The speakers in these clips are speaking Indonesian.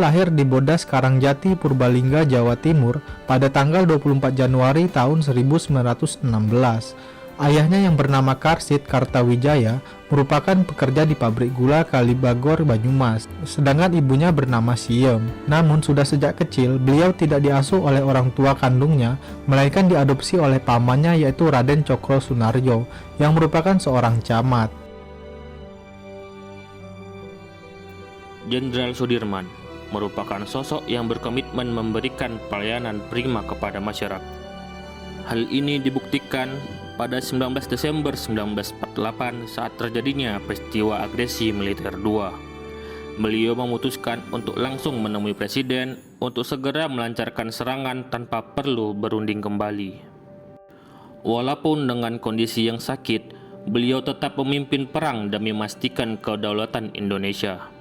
lahir di Bodas Karangjati, Purbalingga, Jawa Timur pada tanggal 24 Januari tahun 1916. Ayahnya yang bernama Karsit Kartawijaya merupakan pekerja di pabrik gula Kalibagor, Banyumas, sedangkan ibunya bernama Siem. Namun sudah sejak kecil beliau tidak diasuh oleh orang tua kandungnya, melainkan diadopsi oleh pamannya yaitu Raden Cokro Sunaryo yang merupakan seorang camat. Jenderal Sudirman merupakan sosok yang berkomitmen memberikan pelayanan prima kepada masyarakat. Hal ini dibuktikan pada 19 Desember 1948 saat terjadinya peristiwa agresi militer II. Beliau memutuskan untuk langsung menemui Presiden untuk segera melancarkan serangan tanpa perlu berunding kembali. Walaupun dengan kondisi yang sakit, beliau tetap memimpin perang demi memastikan kedaulatan Indonesia.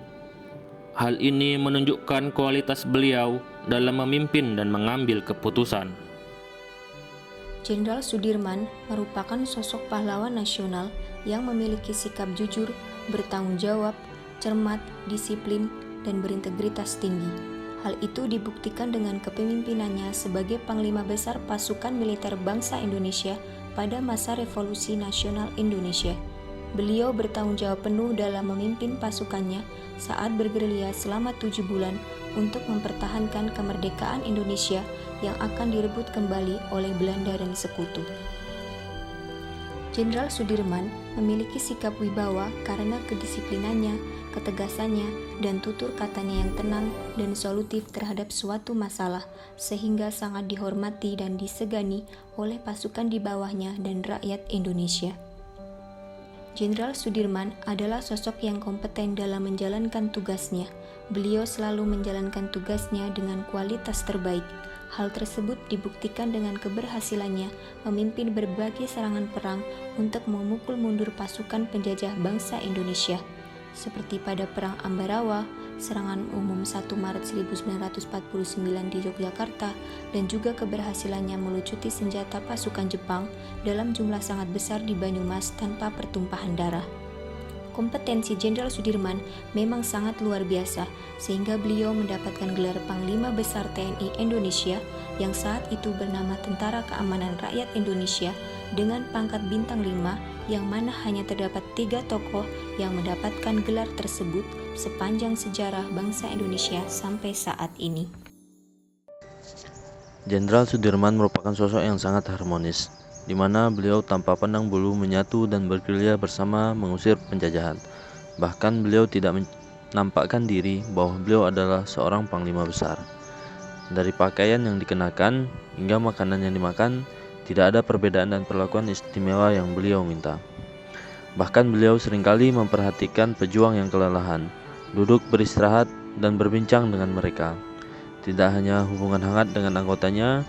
Hal ini menunjukkan kualitas beliau dalam memimpin dan mengambil keputusan. Jenderal Sudirman merupakan sosok pahlawan nasional yang memiliki sikap jujur, bertanggung jawab, cermat, disiplin, dan berintegritas tinggi. Hal itu dibuktikan dengan kepemimpinannya sebagai Panglima Besar Pasukan Militer Bangsa Indonesia pada masa Revolusi Nasional Indonesia. Beliau bertanggung jawab penuh dalam memimpin pasukannya saat bergerilya selama 7 bulan untuk mempertahankan kemerdekaan Indonesia yang akan direbut kembali oleh Belanda dan sekutu. Jenderal Sudirman memiliki sikap wibawa karena kedisiplinannya, ketegasannya, dan tutur katanya yang tenang dan solutif terhadap suatu masalah, sehingga sangat dihormati dan disegani oleh pasukan di bawahnya dan rakyat Indonesia. Jenderal Sudirman adalah sosok yang kompeten dalam menjalankan tugasnya. Beliau selalu menjalankan tugasnya dengan kualitas terbaik. Hal tersebut dibuktikan dengan keberhasilannya memimpin berbagai serangan perang untuk memukul mundur pasukan penjajah bangsa Indonesia, seperti pada Perang Ambarawa, serangan umum 1 Maret 1949 di Yogyakarta, dan juga keberhasilannya melucuti senjata pasukan Jepang dalam jumlah sangat besar di Banyumas tanpa pertumpahan darah. Kompetensi Jenderal Sudirman memang sangat luar biasa, sehingga beliau mendapatkan gelar Panglima Besar TNI Indonesia yang saat itu bernama Tentara Keamanan Rakyat Indonesia dengan pangkat bintang 5, yang mana hanya terdapat 3 tokoh yang mendapatkan gelar tersebut sepanjang sejarah bangsa Indonesia sampai saat ini. Jenderal Sudirman merupakan sosok yang sangat harmonis, di mana beliau tanpa pandang bulu menyatu dan bergerilya bersama mengusir penjajahan. Bahkan beliau tidak menampakkan diri bahwa beliau adalah seorang panglima besar. Dari pakaian yang dikenakan hingga makanan yang dimakan, tidak ada perbedaan dan perlakuan istimewa yang beliau minta. Bahkan beliau seringkali memperhatikan pejuang yang kelelahan, duduk beristirahat dan berbincang dengan mereka. Tidak hanya hubungan hangat dengan anggotanya,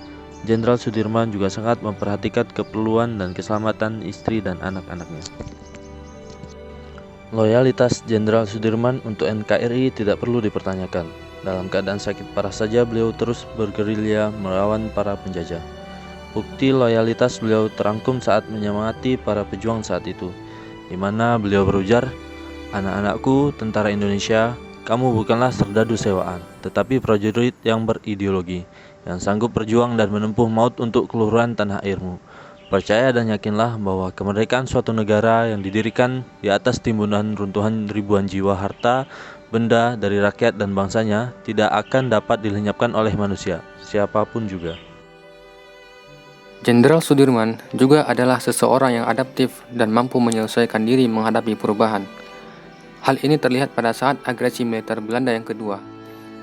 Jenderal Sudirman juga sangat memperhatikan keperluan dan keselamatan istri dan anak-anaknya. Loyalitas Jenderal Sudirman untuk NKRI tidak perlu dipertanyakan. Dalam keadaan sakit parah saja beliau terus bergerilya melawan para penjajah. Bukti loyalitas beliau terangkum saat menyemangati para pejuang saat itu, di mana beliau berujar, "Anak-anakku, tentara Indonesia, kamu bukanlah serdadu sewaan, tetapi prajurit yang berideologi, yang sanggup berjuang dan menempuh maut untuk keluhuran tanah airmu. Percaya dan yakinlah bahwa kemerdekaan suatu negara yang didirikan di atas timbunan runtuhan ribuan jiwa harta, benda dari rakyat dan bangsanya tidak akan dapat dilenyapkan oleh manusia, siapapun juga." Jenderal Sudirman juga adalah seseorang yang adaptif dan mampu menyelesaikan diri menghadapi perubahan. Hal ini terlihat pada saat agresi militer Belanda yang kedua.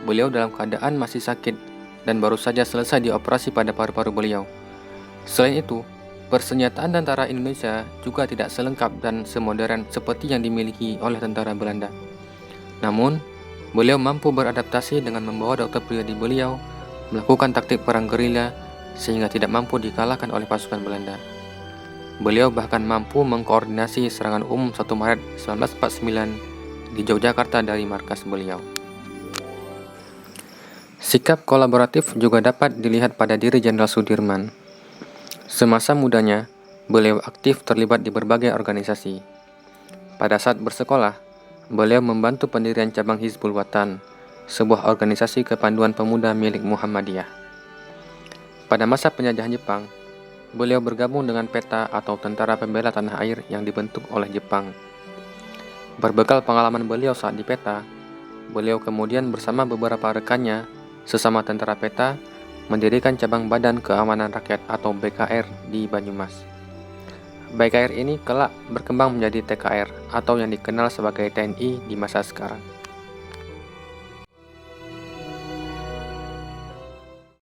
Beliau dalam keadaan masih sakit dan baru saja selesai dioperasi pada paru-paru beliau. Selain itu, persenjataan tentara Indonesia juga tidak selengkap dan semodern seperti yang dimiliki oleh tentara Belanda. Namun, beliau mampu beradaptasi dengan membawa dokter pribadi beliau, melakukan taktik perang gerilya, sehingga tidak mampu dikalahkan oleh pasukan Belanda. Beliau bahkan mampu mengkoordinasi serangan umum 1 Maret 1949 di Yogyakarta dari markas beliau. Sikap kolaboratif juga dapat dilihat pada diri Jenderal Sudirman. Semasa mudanya, beliau aktif terlibat di berbagai organisasi. Pada saat bersekolah, beliau membantu pendirian cabang Hizbul Wathan sebuah organisasi kepanduan pemuda milik Muhammadiyah. Pada masa penjajahan Jepang, beliau bergabung dengan PETA atau Tentara Pembela Tanah Air yang dibentuk oleh Jepang. Berbekal pengalaman beliau saat di PETA, beliau kemudian bersama beberapa rekannya, sesama tentara PETA, mendirikan cabang Badan Keamanan Rakyat atau BKR di Banyumas. BKR ini kelak berkembang menjadi TKR atau yang dikenal sebagai TNI di masa sekarang.